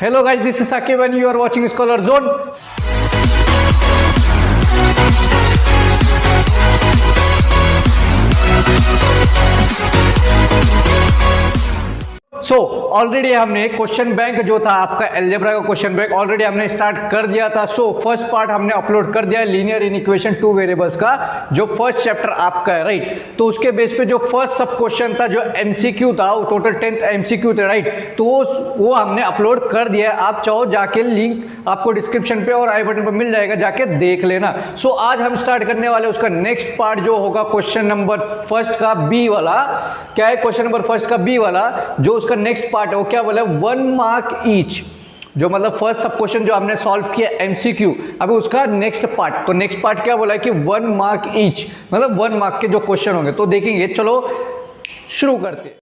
Hello guys, this is Sakib and you are watching Scholar Zone. So already हमने question bank जो था आपका algebra का question bank already हमने start कर दिया था. सो फर्स्ट पार्ट हमने अपलोड कर दिया लीनियर इनइक्वेशन टू वेरिएबल्स का, जो फर्स्ट चैप्टर आपका है, राइट. तो उसके बेस पे जो फर्स्ट सब क्वेश्चन था, जो एमसीक्यू था, वो टोटल 10 एमसीक्यू थे, राइट. तो वो हमने अपलोड कर दिया है. आप चाहो जाके लिंक आपको डिस्क्रिप्शन पे और आई बटन पर मिल जाएगा, जाके देख लेना. सो आज हम स्टार्ट करने वाले उसका नेक्स्ट पार्ट जो होगा क्वेश्चन नंबर फर्स्ट का बी वाला. क्या है क्वेश्चन नंबर फर्स्ट का बी वाला? जो उसका नेक्स्ट पार्ट है वो क्या बोला, 1 मार्क ईच. जो मतलब फर्स्ट सब क्वेश्चन जो हमने सॉल्व किया एमसीक्यू, अभी उसका नेक्स्ट पार्ट. तो नेक्स्ट पार्ट क्या बोला है कि 1 मार्क ईच, मतलब 1 मार्क के जो क्वेश्चन होंगे तो देखेंगे. चलो शुरू करते हैं.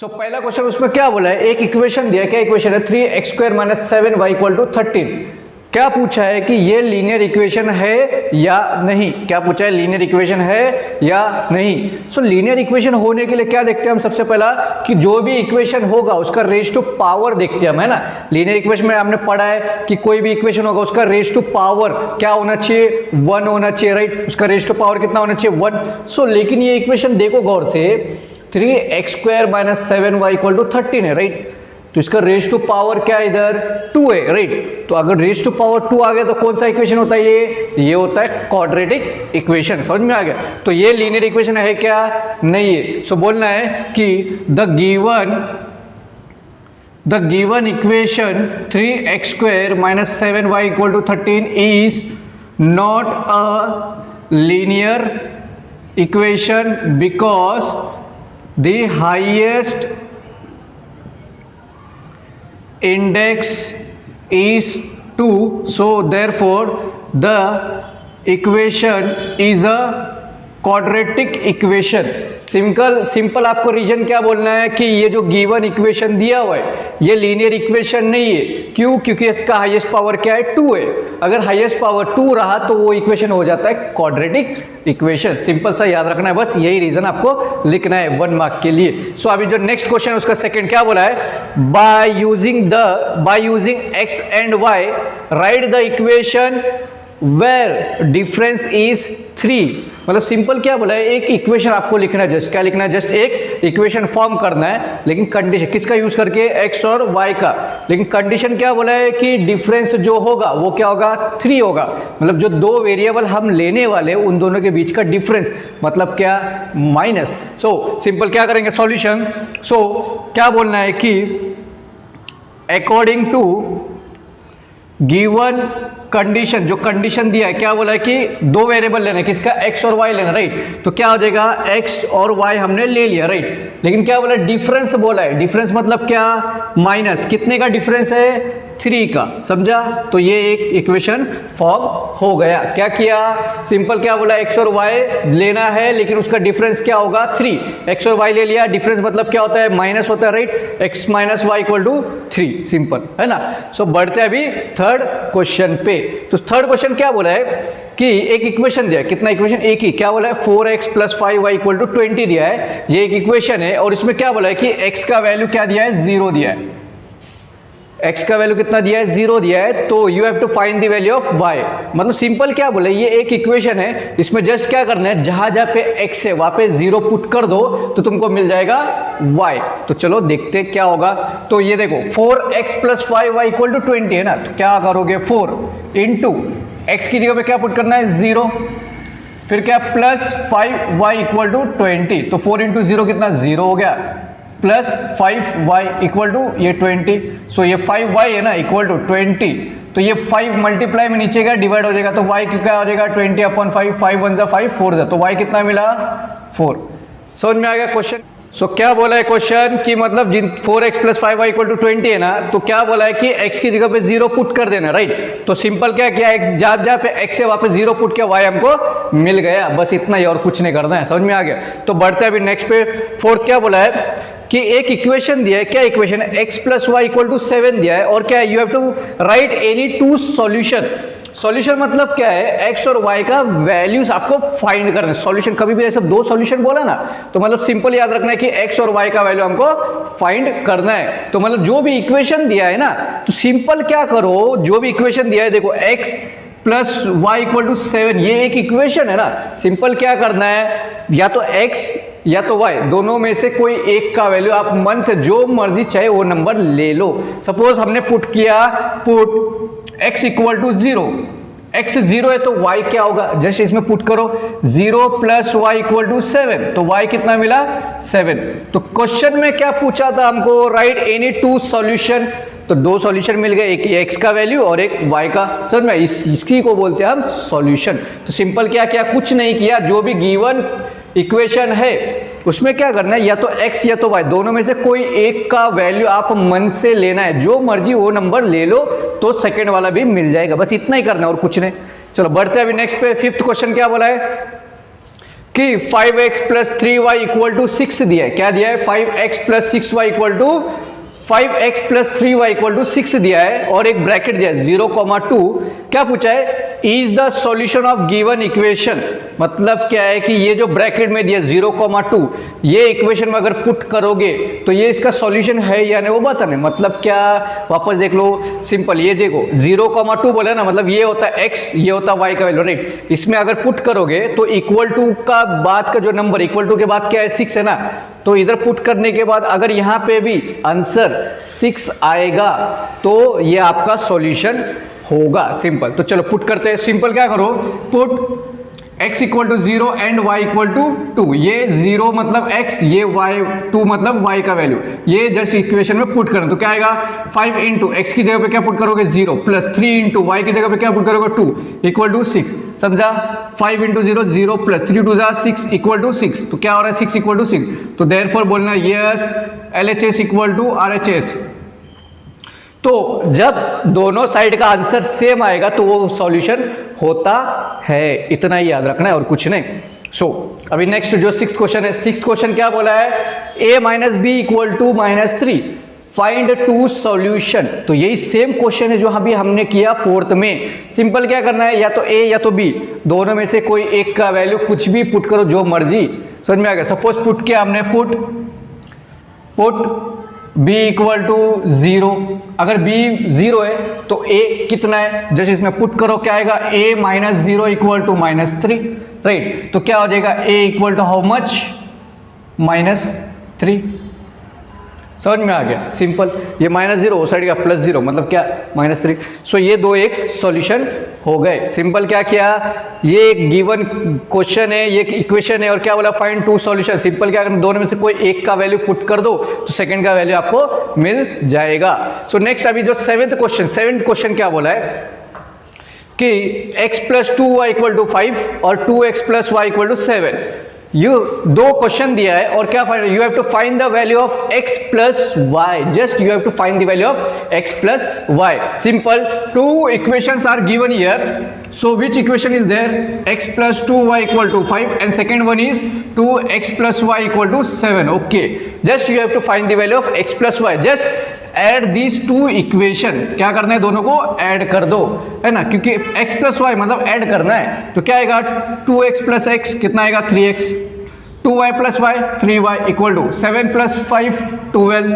सो पहला क्वेश्चन उसमें क्या बोला है, एक इक्वेशन दिया. क्या इक्वेशन है? 3x² - 7y = 13. क्या पूछा है कि ये लीनियर इक्वेशन है या नहीं. क्या पूछा है, लीनियर इक्वेशन है या नहीं. सो लीनियर इक्वेशन होने के लिए क्या देखते हैं हम सबसे पहला, कि जो भी इक्वेशन होगा उसका रेज टू पावर देखते हैं हम, है ना. लीनियर इक्वेशन में हमने पढ़ा है कि कोई भी इक्वेशन होगा उसका रेज टू पावर क्या होना चाहिए, 1 होना चाहिए, राइट. उसका रेज टू पावर कितना होना चाहिए, 1. सो लेकिन ये इक्वेशन देखो गौर से, 3x² - 7y = 13 है, राइट. तो इसका रेज टू पावर क्या है, इधर 2 है, राइट. तो अगर रेज टू पावर 2 आ गया तो कौन सा इक्वेशन होता है, ये होता है क्वाड्रेटिक इक्वेशन. समझ में आ गया. तो ये लीनियर इक्वेशन है क्या, नहीं है. सो बोलना है कि the given equation 3x² - 7y = 13 is not a linear equation because the highest index is 2, so therefore the equation is a quadratic equation. Simple आपको रीजन क्या बोलना है कि ये जो गिवन इक्वेशन दिया हुआ है ये लीनियर इक्वेशन नहीं है. क्यों? क्योंकि इसका हाईएस्ट पावर क्या है, 2 है. अगर हाईएस्ट पावर 2 रहा तो वो इक्वेशन हो जाता है क्वाड्रेटिक इक्वेशन. सिंपल सा याद रखना है, बस यही रीजन आपको लिखना है 1 मार्क के लिए. सो अभी जो नेक्स्ट क्वेश्चन है उसका सेकंड क्या बोला है, by using x and y write the equation where difference is 3. मतलब सिंपल क्या बोला है, एक इक्वेशन आपको लिखना है. जस्ट क्या लिखना है, जस्ट एक इक्वेशन फॉर्म करना है, लेकिन कंडीशन किसका यूज करके, x और y का. लेकिन कंडीशन क्या बोला है कि डिफरेंस जो होगा वो क्या होगा, 3 होगा. मतलब जो दो वेरिएबल हम लेने वाले उन दोनों के बीच का डिफरेंस, मतलब क्या, माइनस. सो सिंपल क्या करेंगे, सॉल्यूशन. सो क्या बोलना है कि अकॉर्डिंग टू गिवन कंडीशन, जो कंडीशन दिया है क्या बोला है कि दो वेरिएबल लेना है, किसका, x और y लेना, राइट. तो क्या हो जाएगा, x और y हमने ले लिया, राइट. लेकिन क्या बोला, डिफरेंस बोला है. डिफरेंस मतलब क्या, माइनस. कितने का डिफरेंस है, 3 का. समझा. तो ये एक इक्वेशन फॉर्म हो गया. क्या किया, सिंपल क्या बोला, x और y लेना है लेकिन उसका डिफरेंस क्या होगा, 3. x और y ले लिया, डिफरेंस मतलब क्या होता है, माइनस होता है, राइट. x - y = 3. सिंपल है ना. सो बढ़ते हैं अभी थर्ड क्वेश्चन पे. तो थर्ड क्वेश्चन क्या बोला है कि एक इक्वेशन दिया है. कितना इक्वेशन, एक ही. क्या बोला है, 4x + 5y = 20 दिया है. ये एक इक्वेशन है और इसमें क्या बोला है कि x का वैल्यू क्या दिया है, 0 दिया है. x का वैल्यू कितना दिया है, 0 दिया है. तो you have to find the value of y. मतलब सिंपल क्या बोले, ये एक इक्वेशन है, इसमें जस्ट क्या करना है, जहां जहां पे x है वहां पे 0 पुट कर दो तो तुमको मिल जाएगा y. तो चलो देखते क्या होगा. तो ये देखो 4x + 5y = 20 है ना. तो क्या करोगे, 4 इंटू x की जगह पे क्या पुट करना है, 0. फिर क्या, प्लस 5y = 20. तो 4 इंटू 0 कितना, 0 हो गया. प्लस 5y = ये 20. सो ये 5y है ना, इक्वल टू 20. तो ये 5 मल्टीप्लाई में नीचे का डिवाइड हो जाएगा. तो y क्या हो जाएगा, 20/5. 5 1 = 5, 4 ज़ा. तो y कितना मिला, 4. समझ में आ गया क्वेश्चन. सो क्या बोला है क्वेश्चन कि मतलब जिन 4x + 5y = 20 है ना, तो क्या बोला है कि x की जगह पे 0 पुट कर देना, राइट. तो सिंपल क्या किया, x जहां पे x है वहां पे 0 पुट किया, y हमको मिल गया. बस इतना ही और कुछ नहीं करना है. समझ में आ गया. तो बढ़ते हैं अभी नेक्स्ट पे. फोर्थ क्या बोला है कि एक इक्वेशन दिया है. क्या इक्वेशन है, x + y = 7 दिया है. और क्या है, you have to write any 2 solution solution मतलब क्या है, एक्स और वाई का वैल्यूज आपको फाइंड करना है। सॉल्यूशन कभी भी ऐसा दो सॉल्यूशन बोला ना तो मतलब सिंपल याद रखना है कि एक्स और वाई का वैल्यू हमको फाइंड करना है। तो मतलब जो भी इक्वेशन दिया है ना तो सिंपल क्या करो, जो भी इक्वेशन दिया है देखो x plus y equal to 7, ये एक इक्वेशन है ना, सिंपल क्या करना है, या तो x या तो y दोनों में से कोई एक का वैल्यू आप मन से जो मर्जी चाहे वो नंबर ले लो। सपोज हमने पुट किया, put x equal to 0, x 0 है तो y क्या होगा, जस्ट इसमें पुट करो 0 प्लस वाई इक्वल टू 7, तो y कितना मिला 7। तो क्वेश्चन में क्या पूछा था हमको, राइट एनी टू सॉल्यूशन, तो दो सॉल्यूशन मिल गए, एक x का वैल्यू और एक y का। समझ में, इसकी को बोलते हैं हम सॉल्यूशन। तो सिंपल क्या किया, कुछ नहीं किया, जो भी गिवन इक्वेशन है उसमें क्या करना है, या तो x या तो y दोनों में से कोई एक का वैल्यू आप मन से लेना है, जो मर्जी वो नंबर ले लो तो सेकंड वाला भी मिल जाएगा, बस इतना ही करना है और कुछ नहीं। चलो बढ़ते हैं अभी नेक्स्ट पे। फिफ्थ क्वेश्चन क्या बोला है कि 5x plus 3y equal to 6 दिया है। क्या दिया है, 5x plus 6y equal to 5x plus 3y equal to 6 दिया है और एक ब्रैकेट दिया है 0,2। क्या पूछा है, is the solution of given equation, मतलब क्या है कि ये जो ब्रैकेट में दिया 0,2 ये इक्वेशन में अगर पुट करोगे तो ये इसका सॉल्यूशन है या नहीं वो बताना है। मतलब क्या, वापस देख लो, सिंपल ये देखो 0,2 बोला ना, मतलब ये होता है x, ये होता है y का वैल्यू, राइट। इसमें अगर पुट करोगे तो इक्वल टू का बाद का जो नंबर, इक्वल टू के बाद क्या है 6 है ना, तो इधर पुट करने के बाद अगर यहां पे भी आंसर 6 आएगा तो ये आपका सॉल्यूशन होगा, सिंपल। तो चलो पुट करते हैं, सिंपल क्या करो, put x equal to 0 and y equal to 2, ये 0 मतलब x, ये y 2 मतलब y का वैल्यू, ये जस्ट इक्वेशन में पुट करना। तो क्या आएगा 5 इंटू एक्स की जगह पे क्या पुट करोगे 0 प्लस 3 इंटू वाई की जगह पे क्या पुट करोगे 2 इक्वल टू 6, समझा। 5 into 0 0 plus 3 two 6 equal to 6, तो क्या हो रहा है 6 इक्वल टू 6, तो देयरफॉर बोलना yes LHS equal to RHS। तो जब दोनों साइड का आंसर सेम आएगा तो वो सॉल्यूशन होता है, इतना ही याद रखना है और कुछ नहीं। सो अभी नेक्स्ट जो सिक्स्थ क्वेश्चन है, सिक्स्थ क्वेश्चन क्या बोला है, a minus b equal to -3 find two solution. तो यही सेम क्वेश्चन है जो अभी हमने किया फोर्थ में। सिंपल क्या करना है, या तो a या तो b दोनों में से कोई एक का वैल्यू कुछ भी पुट करो, जो मर्जी, समझ में आ गया। सपोज पुट किया हमने, पुट b इक्वल टू 0, अगर b 0 है तो a कितना है, जैसे इसमें पुट करो क्या आएगा, a minus 0 equal to -3, right. तो क्या हो जाएगा a equal to how much, -3, समझ में आ गया, सिंपल। ये -0 हो साइड का +0 मतलब क्या -3। सो ये दो एक सॉल्यूशन हो गए। सिंपल क्या किया, ये एक गिवन क्वेश्चन है, ये इक्वेशन है और क्या बोला फाइंड टू सॉल्यूशन। सिंपल क्या करना, दोनों में से कोई एक का वैल्यू पुट कर दो तो सेकंड का वैल्यू आपको मिल जाएगा। सो नेक्स्ट अभी जो सेवेंथ क्वेश्चन क्या बोला है कि x plus 2y equal to 5 और 2x plus y equal to 7। दो क्वेश्चन दिया है और क्या find, you have to find the value of x plus y, just you have to find the value of x plus y. Simple, two equations are given here, so which equation is there, x plus 2y equal to 5 and second one is 2x plus y equal to 7. okay, just you have to find the value of x plus y, just add these two equation। क्या करना है, दोनों को add कर दो, है ना, क्योंकि x plus y मतलब ऐड करना है। तो क्या आएगा 2x plus x कितना आएगा 3x, 2y plus y 3y equal to 7 plus 5 12,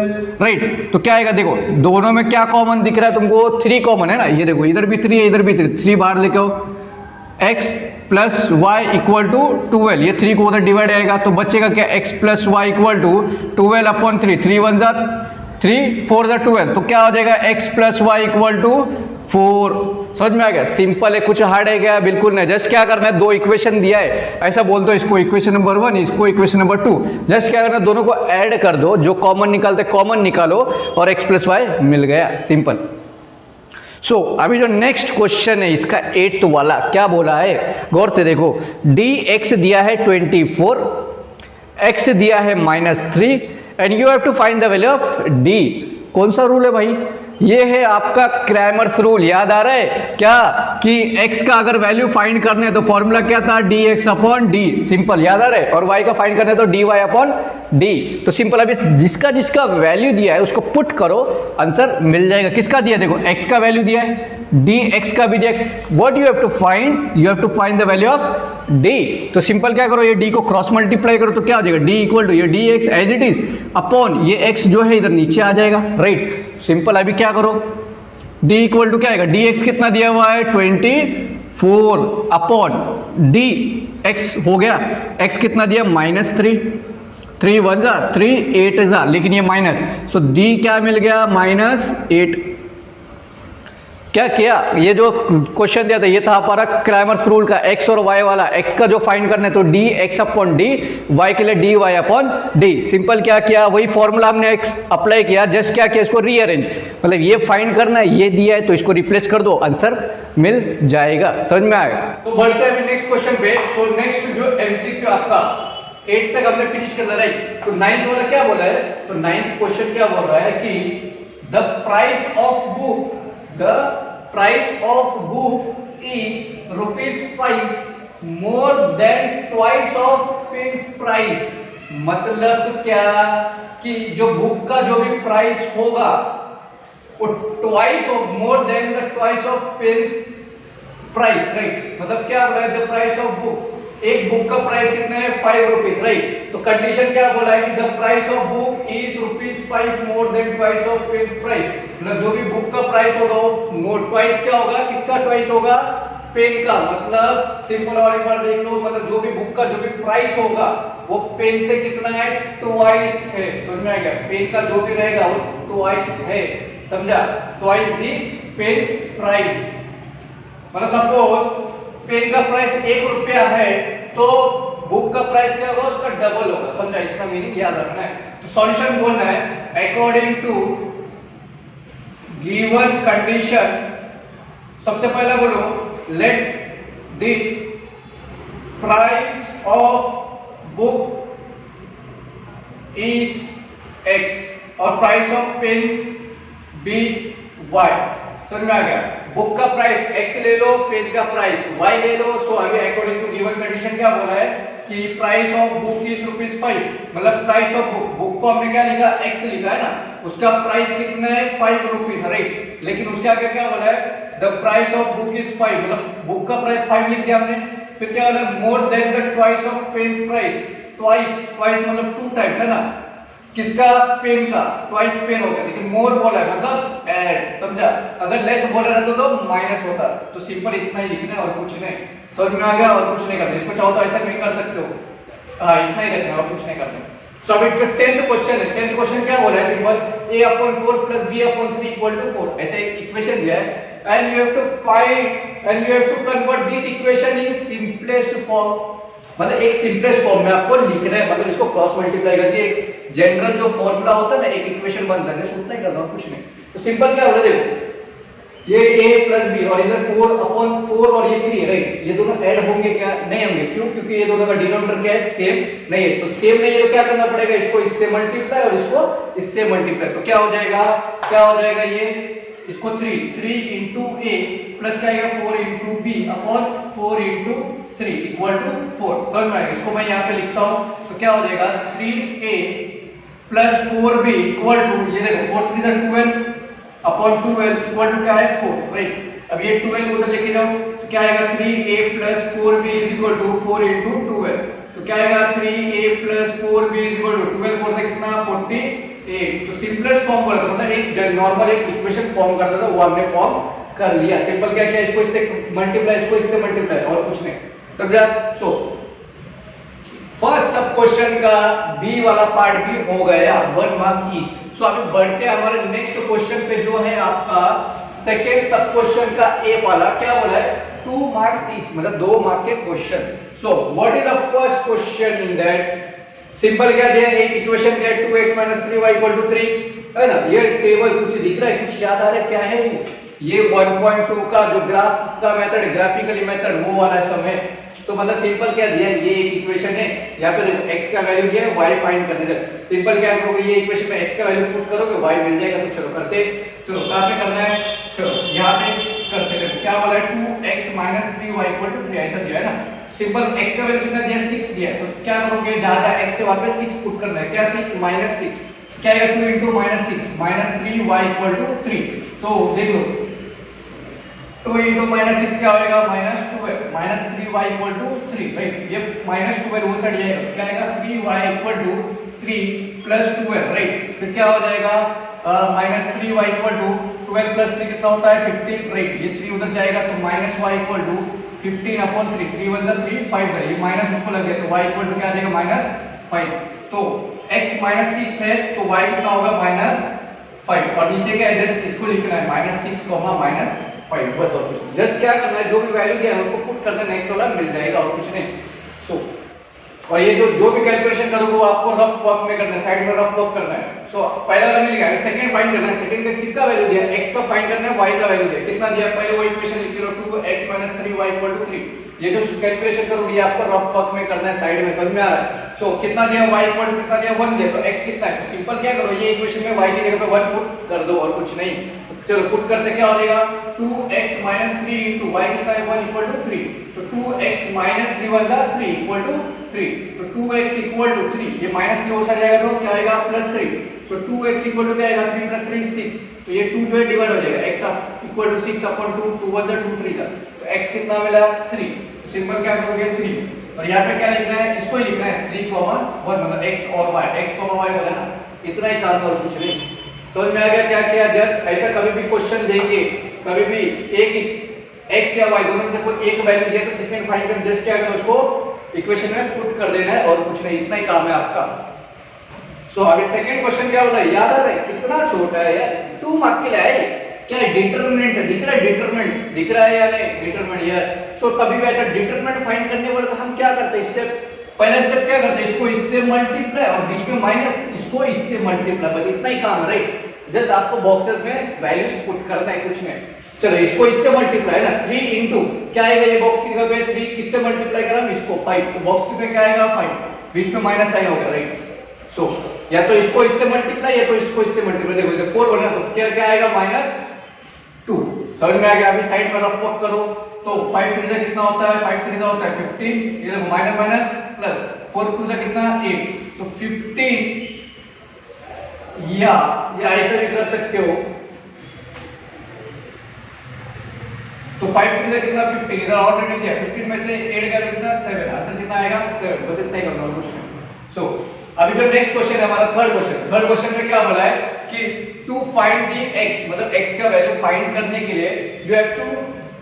right. तो क्या आएगा, देखो दोनों में क्या कॉमन दिख रहा है तुमको, 3 कॉमन है ना, ये देखो इधर भी 3 है इधर भी 3 बाहर लेके आओ, x plus y equal to 12, ये 3 को उधर डिवाइड आएगा तो बचेगा क्या, x plus y equal to 12 upon 3, 3 1 जा 3 4 जा 12, तो क्या हो जाएगा x plus y equal to 4। समझ में आ गया, सिंपल है, कुछ हार्ड है क्या, बिल्कुल नहीं। जस्ट क्या करना है, दो इक्वेशन दिया है, ऐसा बोल दो, इसको इक्वेशन नंबर 1, इसको इक्वेशन नंबर 2, जस्ट क्या करना है, दोनों को ऐड कर दो, जो कॉमन निकालते कॉमन निकालो और x प्लस वाई मिल गया, सिंपल। सो अभी जो नेक्स्ट क्वेश्चन है इसका 8th वाला क्या बोला है, गौर से देखो, dx दिया है 24, x दिया है -3 and you have to find the value of d। कौन सा रूल है भाई, ये है आपका क्रैमर्स रूल, याद आ रहा है क्या, कि x का अगर वैल्यू फाइंड करना है तो फॉर्मूला क्या था, dx अपॉन d, सिंपल, याद आ रहा है, और y का फाइंड करना है तो dy अपॉन d। तो सिंपल, अभी जिसका वैल्यू दिया है उसको पुट करो, आंसर मिल जाएगा। किसका दिया, देखो x का वैल्यू दिया है डी एक्स का भी दिया, what you have to find, you have to find the value of D. तो सिंपल क्या करो, ये डी को क्रॉस मल्टीप्लाई करो तो क्या हो जाएगा, डी इक्वल टू ये D x as it is upon ये एक्स जो है इधर नीचे आ जाएगा, राइट। सिंपल अभी क्या करो, डी इक्वल टू क्या आएगा, डी एक्स कितना दिया हुआ है 24 अपॉन डी एक्स हो गया, एक्स कितना दिया -3, 3 1 जा 3 8 जा, लेकिन ये माइनस, सो डी क्या मिल गया -8। क्या किया, ये जो क्वेश्चन दिया था ये था हमारा क्रैमर्स रूल का, एक्स और वाई वाला, एक्स का जो फाइंड करना है तो D x upon D, y के लिए D y upon D. Simple क्या किया, वही फॉर्मूला हमने अप्लाई किया, जस्ट क्या किया इसको रीअरेंज, मतलब ये फाइंड करना है, ये दिया है तो इसको रिप्लेस कर दो, आंसर मिल जाएगा। समझ में आएगा। तो बढ़ते हैं नेक्स्ट क्वेश्चन पे। सो नेक्स्ट जो एमसीक्यू आपका 8 तक हमने फिनिश कर लिया, राइट। तो 9th वाला क्या बोला है, तो 9th क्वेश्चन क्या बोल रहा है कि the price of book, the price of book is ₹5 more than twice of pen's price। मतलब क्या कि जो बुक का जो भी प्राइस होगा वो twice of more than the twice of pen's price, right. मतलब क्या बोला है, द प्राइस ऑफ बुक, एक बुक का प्राइस कितना है 5 रुपीज, राइट। तो कंडीशन क्या बोला है कि the price of book is ₹5 more than twice of pen's price, मतलब जो भी बुक का प्राइस होगा वो मोर ट्वाइस क्या होगा, किसका ट्वाइस होगा, पेन का। मतलब सिंपल और एक बार देख लो, मतलब जो भी बुक का जो भी प्राइस होगा वो पेन से कितना है, ट्वाइस है। समझ में आ गया, पेन का जो भी रहेगा वो ट्वाइस है, समझा, ट्वाइस दी पेन प्राइस। मतलब सपोज पेन का प्राइस 1 रुपया है तो बुक का प्राइस क्या होगा, उसका डबल होगा, समझा, इतना मीनिंग याद रखना है। तो सॉल्यूशन बोलना है अकॉर्डिंग टू गिवन कंडीशन, सबसे पहला बोलो let the price of book is x और price of pens be y। समझ में आ गया, बुक का प्राइस x ले लो, पेन का प्राइस y ले लो। सो अभी अकॉर्डिंग टू गिवन कंडीशन क्या बोला है कि प्राइस ऑफ बुक इज ₹5, मतलब प्राइस ऑफ बुक, बुक को हमने क्या लिखा, x लिखा है ना, उसका प्राइस कितना है 5 रुपीज, राइट। लेकिन उसके आगे क्या बोला है, the price of book is 5, मतलब बुक का प्राइस 5 लिख दिया हमने। फिर क्या बोला, more than the twice of pen's price, twice, twice मतलब 2 टाइम्स है ना, किसका, पेन का, ट्वाइस पेन हो गया, लेकिन मोर बोला है मतलब ऐड, समझा। अगर लेस बोला रहता तो माइनस होता, तो सिंपल इतना ही लिखना है और कुछ नहीं। समझ में आ गया, और कुछ नहीं करना, इसको चाहो तो ऐसा नहीं कर सकते हो, हाँ इतना ही रखना और कुछ नहीं करना। सो अभी जो 10th क्वेश्चन है, 10th क्वेश्चन क्या बोला है, सिंपल a/4 + b/3 = 4, ऐसे एक इक्वेशन दिया है and you have to find and you have to convert this equation in simplest form, मतलब एक सिंपलेस्ट फॉर्म में आपको लिखना है, मतलब इसको क्रॉस मल्टीप्लाई करके एक जनरल जो फॉर्मूला होता है ना, एक इक्वेशन बनता है, जैसे उतना ही करना, कुछ नहीं। तो सिंपल क्या होगा, देखो ये a + b और इधर 4/4 और ये 3 है, राइट। ये दोनों ऐड होंगे क्या, नहीं होंगे, क्यों, क्योंकि ये दोनों का डिनोमिनेटर क्या है, सेम नहीं है। तो सेम नहीं है तो क्या करना पड़ेगा, इसको इससे मल्टीप्लाई और इसको इससे मल्टीप्लाई, तो क्या हो जाएगा, क्या हो जाएगा, ये इसको 3 × a प्लस क्या आएगा 4 × b अपॉन 4 × 3 = 4। समझ में आएगा, इसको मैं यहाँ पे लिखता हूँ, तो क्या हो जाएगा 3a + 4b = ये देखो 4 3 12 अपॉन 12 इक्वल टू क्या है 4, राइट। अब ये 12 उधर लेके जाओ तो क्या आएगा 3a + 4b = 4 × 12, तो क्या आएगा 3a + 4b = 12 4 से कितना 48। तो सिंपलेस्ट फॉर्म बोला था, मतलब एक नॉर्मल एक इक्वेशन फॉर्म करता था वो हमने फॉर्म कर लिया। सिंपल क्या किया, इसको इससे मल्टीप्लाई, इसको इससे मल्टीप्लाई, और कुछ नहीं, समझा। सो फर्स्ट सब क्वेश्चन का बी वाला पार्ट भी हो गया, 1 मार्क ई। सो अभी बढ़ते हैं हमारे नेक्स्ट क्वेश्चन पे जो है आपका सेकेंड सब क्वेश्चन का ए वाला, क्या बोला है 2 मार्क्स ईच, मतलब 2 मार्क के question. So what is the first question in that, simple क्या दिया, एक इक्वेशन क्या है 2x - 3y = 3 है ना। ये टेबल कुछ दिख रहा है, कुछ याद आ रहा है क्या है, ये 1.2 का जो ग्राफ का मेथड है, ग्राफिकली मेथड, वो वाला समय। तो मतलब सिंपल क्या दिया, ये एक इक्वेशन है, यहाँ पे देखो x का वैल्यू दिया है, y फाइंड करने से सिंपल क्या करोगे, ये इक्वेशन में x का वैल्यू पुट करोगे, y मिल जाएगा। तो चलो करते, चलो कहां पे करना है, चलो यहाँ पे करते हैं। क्या बोला है 2x - 3y = 3, ऐसा दिया है ना। सिंपल x का वैल्यू कितना दिया 6 दिया है, तो क्या करोगे, जहां x से वहां पे 6 पुट करना है, क्या 6 - 6 क्या आएगा 2 × -6 -3y = 3। तो देख लो 2 इंटू माइनस सिक्स क्या होगा minus 2 minus 3y equal to 3 right. ये माइनस 2 वो साइड जाएगा क्या आएगा 3y equal to 3 plus 2 right. फिर क्या हो जाएगा minus 3y equal to 12 plus 3 कितना होता है 15 राइट। ये 3 उधर जाएगा तो minus y equal to 15 upon 3 3 1 3 5 है ये माइनस उसको लग गया तो y इक्वल टू क्या आ जाएगा माइनस 5। तो x माइनस 6 है तो y कितना होगा माइनस 5 और नीचे क्या है जस्ट इसको लिखना है माइनस 6 माइनस 5 बस और कुछ जस्ट क्या करना है जो भी वैल्यू दिया है उसको पुट करना है नेक्स्ट वाला मिल जाएगा और कुछ नहीं। सो और ये जो भी कैलकुलेशन करोगे वो आपको रफ वर्क में करना है साइड में रफ वर्क करना है। सो पहला वाला मिल गया सेकंड फाइंड करना है। सेकंड में किसका वैल्यू दिया x का फाइंड करना है y का वैल्यू दिया कितना दिया पहले वो इक्वेशन लिख लो 2 x 3y 3 ये जो कैलकुलेशन करोगे ये आपको रफ वर्क में करना है साइड में समझ में आ रहा है। सो कितना दिया y कितना दिया 1 दिया तो x कितना है तो सिंपल क्या करो ये इक्वेशन में y की जगह पे 1 पुट कर दो और कुछ नहीं। चलो पुट करते क्या हो जाएगा 2x 3 into y कितना है 1 इक्वल टू 3 तो 2x 3 1 का 3 इक्वल टू 3 तो 2x इक्वल टू 3 ये माइनस 3 उधर जाएगा तो क्या आएगा प्लस 3 तो 2x इक्वल टू क्या आएगा 3 प्लस 3 6 तो ये 2 जो है डिवाइड हो जाएगा x इक्वल टू 6 अपॉन 2 2 1 2 3 का तो x कितना मिला 3 तो सिंपल क्या करोगे 3 और यहाँ पे क्या लिखना है इसको ही लिखना है 3 1 मतलब x और y x y बोला ना इतना ही काम और कुछ नहीं। समझ में आ गया क्या किया जस्ट ऐसा कभी भी क्वेश्चन देंगे कभी भी एक x या y दोनों में से कोई एक वैल्यू दिया तो सेकंड फाइंड कर जस्ट क्या करना उसको इक्वेशन में पुट कर देना है और कुछ नहीं इतना ही काम है आपका। सो अभी सेकंड क्वेश्चन क्या होता है याद आ रहा है कितना छोटा है यार 2 मार्क के लिए है क्या डिटरमिनेंट दिख रहा है डिटरमिनेंट दिख रहा है या नहीं डिटरमिनेंट यार। सो कभी भी ऐसा डिटरमिनेंट फाइंड करने बोले तो हम क्या करते हैं स्टेप्स पहला स्टेप क्या करते हैं इसको इससे मल्टीप्लाई और बीच में माइनस इसको इससे मल्टीप्लाई बस इतना ही काम है राइट। जस्ट आपको बॉक्सेस में वैल्यूज पुट करना है कुछ नहीं। चलो इसको इससे मल्टीप्लाई ना 3 इंटू क्या आएगा ये बॉक्स की जगह पे 3 किससे मल्टीप्लाई करा इसको 5 तो बॉक्स की पे क्या आएगा 5 बीच में माइनस साइन होगा राइट। सो या तो इसको इससे मल्टीप्लाई या तो इसको इससे मल्टीप्लाई देखो जब 4 बना तो क्या क्या आएगा -2 समझ में आ गया। अभी साइड में रफ वर्क करो तो 5 3 जा कितना होता है 5 3 जा होता है 15 ये देखो माइनस माइनस प्लस 4 2 जा कितना 8 तो 15 या ऐसा भी कर सकते हो तो 5 3 जा कितना 15 इधर ऑलरेडी दिया 15 में से 8 का कितना 7 आंसर कितना आएगा 7 बस इतना ही करना है कुछ नहीं। सो अभी जो नेक्स्ट क्वेश्चन है हमारा थर्ड क्वेश्चन में क्या बोला है कि टू फाइंड द x मतलब x का वैल्यू फाइंड करने के लिए you have to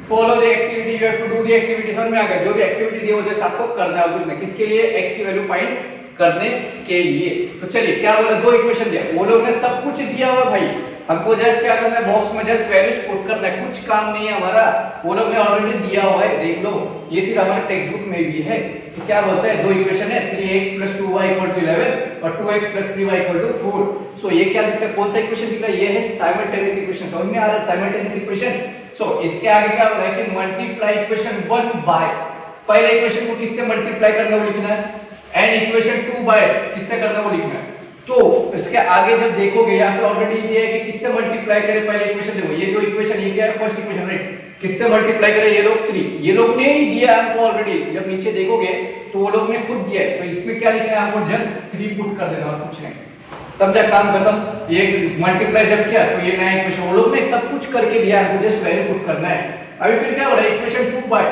follow the activity you have to do the activity. समझ में आ गया जो भी एक्टिविटी दी हो जैसे आपको करना है कुछ नहीं किसके लिए x की वैल्यू फाइंड करने के लिए। तो चलिए क्या बोला दो इक्वेशन दिया वो लोग ने सब कुछ दिया हुआ भाई हमको जस्ट क्या करना है बॉक्स में जस्ट वैल्यूज पुट करना है कुछ काम नहीं है हमारा वो लोग ने ऑलरेडी दिया हुआ है देख लो ये चीज हमारे टेक्स्ट बुक में भी है। तो क्या बोलता है दो इक्वेशन है 3x 2y 11 और 2x 3y 4। सो ये क्या दिख रहा है कौन सा इक्वेशन दिख रहा है ये है साइमल्टेनियस इक्वेशन। समझ में आ रहा है साइमल्टेनियस इक्वेशन। सो इसके आगे क्या हो रहा है कि मल्टीप्लाई इक्वेशन 1 बाय पहले इक्वेशन को किससे मल्टीप्लाई करना वो लिखना है एंड इक्वेशन 2 बाय किससे करना वो लिखना है। तो इसके आगे जब देखोगे यहाँ पे ऑलरेडी दिया है कि किससे मल्टीप्लाई करें पहले इक्वेशन देखो ये जो इक्वेशन ये क्या है फर्स्ट इक्वेशन राइट किससे मल्टीप्लाई करें ये लोग 3 ये लोग ने ही दिया हमको ऑलरेडी जब नीचे देखोगे तो वो लोग ने खुद दिया है तो इसमें क्या लिखना है आपको जस्ट 3 पुट कर देना और कुछ नहीं समझा काम खत्म। ये मल्टीप्लाई जब किया तो ये नया इक्वेशन वो लोग ने सब कुछ करके दिया हमको जस्ट वैल्यू पुट करना है। अभी फिर क्या हो रहा है इक्वेशन 2 बाय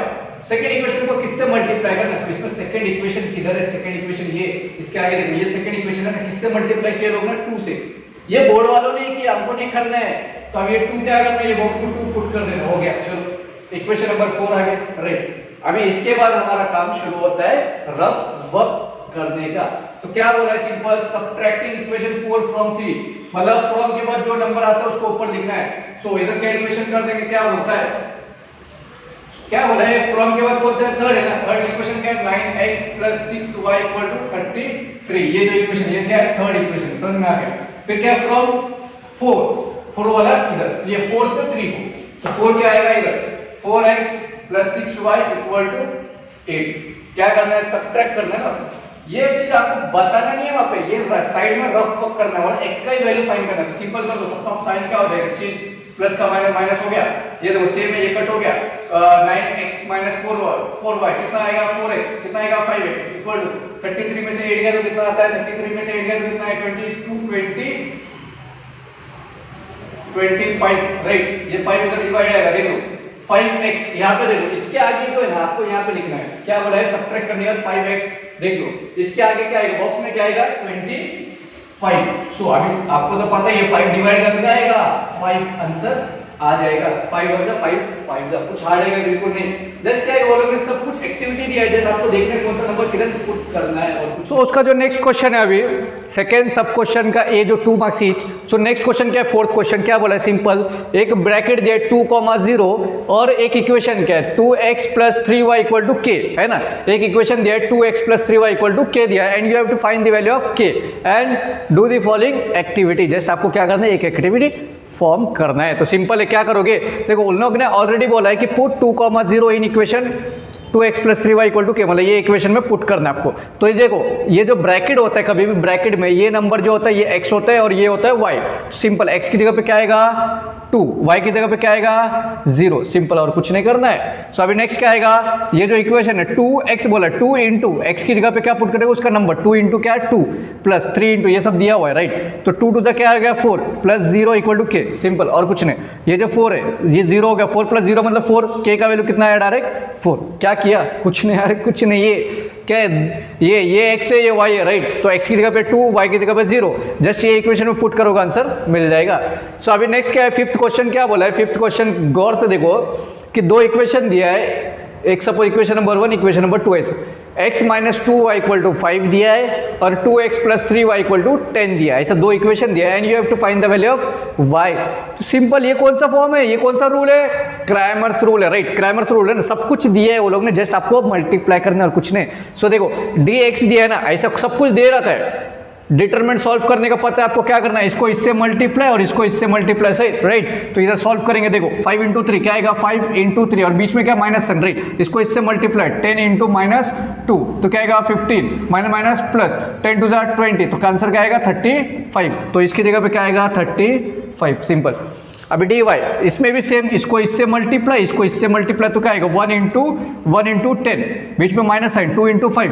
सेकंड इक्वेशन को किससे मल्टीप्लाई करना तो इसमें सेकंड इक्वेशन किधर है सेकंड इक्वेशन ये इसके आगे देखो ये सेकंड इक्वेशन है ना किससे मल्टीप्लाई किया लोग ने 2 से ये बोर्ड वालों ने किया हमको नहीं करना है तो अब ये 2 क्या करना है ये बॉक्स में 2 पुट कर देना हो गया। चलो इक्वेशन नंबर 4 आ गया राइट। अभी इसके बाद हमारा काम शुरू होता है रफ वर्क करने का। तो क्या बोल रहा है सिंपल सब्ट्रैक्टिंग इक्वेशन 4 फ्रॉम 3 मतलब फ्रॉम के बाद जो नंबर आता है उसको ऊपर लिखना है। सो इधर कैलकुलेशन कर देंगे क्या होता है क्या बोला है फ्रॉम के बाद कौन सा थर्ड है ना थर्ड इक्वेशन क्या है 9x 6y 33 ये जो इक्वेशन ये क्या है थर्ड इक्वेशन समझ में आ गया। फिर क्या फ्रॉम 4 वाला इधर ये 4 से 3 को तो 4 क्या आएगा इधर 4x 6y 8 क्या करना है सब्ट्रैक्ट करना है ना ये चीज आपको बताना नहीं है वहां पे ये साइड में रफ वर्क करना है और x का ही वैल्यू फाइंड करना है। तो सिंपल कर लो सबका साइन क्या हो जाएगा चेंज प्लस का माइनस माइनस हो गया ये देखो सेम है ये कट हो गया 9x 4y कितना आएगा 4x कितना आएगा 5x इक्वल टू 33 में से 8 गया तो कितना आता है 33 में से 8 गया तो कितना है 25 राइट ये 5 उधर डिवाइड आएगा देख लो 5x, यहाँ पे देखो इसके आगे जो है ना आपको यहाँ पे लिखना है, क्या बोला है, सब्ट्रैक्ट करने का 5x, देख लो इसके आगे क्या आएगा, बॉक्स में क्या आएगा 25। सो अभी आपको तो पता ही है 5 डिवाइड करके आएगा 5, आंसर आ जाएगा 5 और 5 कुछ हार्ड है बिल्कुल नहीं, जस्ट क्या है वो लोग ने सब कुछ एक्टिविटी दिया है, जस्ट आपको देखना है कौन सा नंबर किधर पुट करना है। और सो उसका जो नेक्स्ट क्वेश्चन है अभी सेकंड सब क्वेश्चन का ए जो 2 marks each. So next question क्या है, फोर्थ क्वेश्चन क्या बोला है, सिंपल एक ब्रैकेट दिया है 2,0 और एक इक्वेशन क्या है 2x + 3y = k, है ना, एक इक्वेशन दिया है 2x + 3y = k दिया है, and you have to find the value of k and do the following activity. Just आपको क्या करना है, एक एक्टिविटी फॉर्म करना है। तो सिंपल है, क्या करोगे, देखो उन लोग ने ऑलरेडी बोला है कि put 2,0 in equation 2x + 3y = k, मतलब ये इक्वेशन में पुट करना है आपको। तो ये देखो ये जो ब्रैकेट होता है, कभी भी ब्रैकेट में ये नंबर जो होता है ये x होता है और ये होता है y। सिंपल, x की जगह पे क्या आएगा 2, y की जगह पे क्या आएगा 0, सिंपल, और कुछ नहीं करना है। सो अभी नेक्स्ट क्या आएगा, ये जो इक्वेशन है 2x बोला 2 × x की जगह पे क्या पुट करेगा, उसका नंबर 2 × क्या है 2 प्लस 3 × ये सब दिया हुआ है, राइट। तो 2 × क्या आ गया 4 प्लस 0 = k, सिंपल, और कुछ नहीं। ये जो 4 है ये 0 हो गया, 4 + 0 मतलब 4, k का वैल्यू कितना है डायरेक्ट 4। क्या किया, कुछ नहीं, अरे कुछ नहीं, ये क्या है, ये x है ये y है, राइट। तो x की जगह पे 2, y की जगह पे 0, जस्ट ये इक्वेशन में पुट करोगे आंसर मिल जाएगा। सो अभी नेक्स्ट क्या है, फिफ्थ क्वेश्चन क्या बोला है, फिफ्थ क्वेश्चन गौर से देखो कि 2 इक्वेशन दिया है, एक suppose equation number 1 equation number 2 है, x - 2y = 5 दिया है और 2x + 3y = 10 दिया है, ऐसा 2 इक्वेशन दिया है and you have to find the value of y। तो सिंपल, ये कौन सा फॉर्म है, ये कौन सा रूल है, क्रैमर्स रूल है, राइट, क्रैमर्स रूल है ना, सब कुछ दिया है वो लोग ने, जस्ट आपको मल्टीप्लाई करना है और कुछ नहीं। सो देखो dx दिया है ना, ऐसा सब कुछ दे रखा है, डिटरमिनेंट सॉल्व करने का पता है आपको, क्या करना है, इसको इससे मल्टीप्लाई और इसको इससे मल्टीप्लाई, सही, राइट। तो इधर सॉल्व करेंगे, देखो 5 × 3 क्या आएगा 5 × 3 और बीच में क्या माइनस सन, राइट, इसको इससे मल्टीप्लाई 10 × -2 तो क्या आएगा 15 माइनस प्लस 10 × 20, तो आंसर क्या आएगा 35। तो इसकी जगह पे क्या आएगा 35, सिंपल। अभी dy इसमें भी सेम, इसको इससे मल्टीप्लाई इसको इससे मल्टीप्लाई, तो क्या आएगा 1 × 10, बीच में माइनस साइन 2 × 5,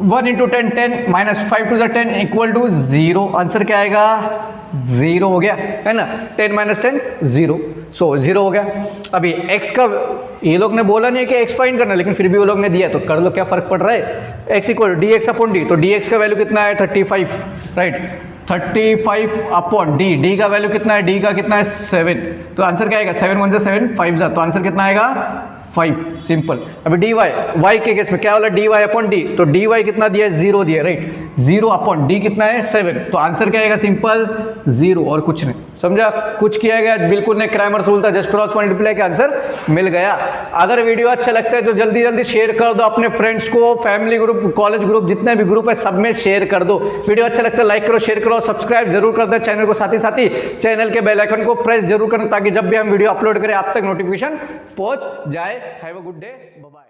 1 × 10 10 -5 × 10 = 0, आंसर क्या आएगा 0 हो गया, है ना, 10 - 10 0, सो 0 हो गया। अभी x का, ये लोग ने बोला नहीं है कि x फाइंड करना, लेकिन फिर भी वो लोग ने दिया तो कर लो, क्या फर्क पड़ रहा है, x = dx/d, तो dx का वैल्यू कितना है 35, राइट, 35/d, d का वैल्यू कितना है, d का कितना है 7, तो आंसर क्या आएगा 7 × 1 = 7 5 तो आंसर कितना आएगा 5, सिंपल। अभी dy y के केस में क्या वाला dy/d, तो dy कितना दिया है 0 दिया, राइट, 0/d कितना है 7, तो आंसर क्या आएगा सिंपल 0 और कुछ नहीं, समझा, कुछ किया गया बिल्कुल नहीं, क्रैमर्स रूल था, जस्ट क्रॉस मल्टीप्लाई के आंसर मिल गया। अगर वीडियो अच्छा लगता है तो जल्दी जल्दी शेयर कर दो अपने फ्रेंड्स को, फैमिली ग्रुप, कॉलेज ग्रुप, जितने भी ग्रुप है सब में शेयर कर दो। वीडियो अच्छा लगता है लाइक करो, शेयर करो, सब्सक्राइब जरूर कर दो चैनल को, साथ ही चैनल के बेल आइकन को प्रेस जरूर करना, ताकि जब भी हम वीडियो अपलोड करें आप तक नोटिफिकेशन पहुंच जाए। Have a good day, bye bye.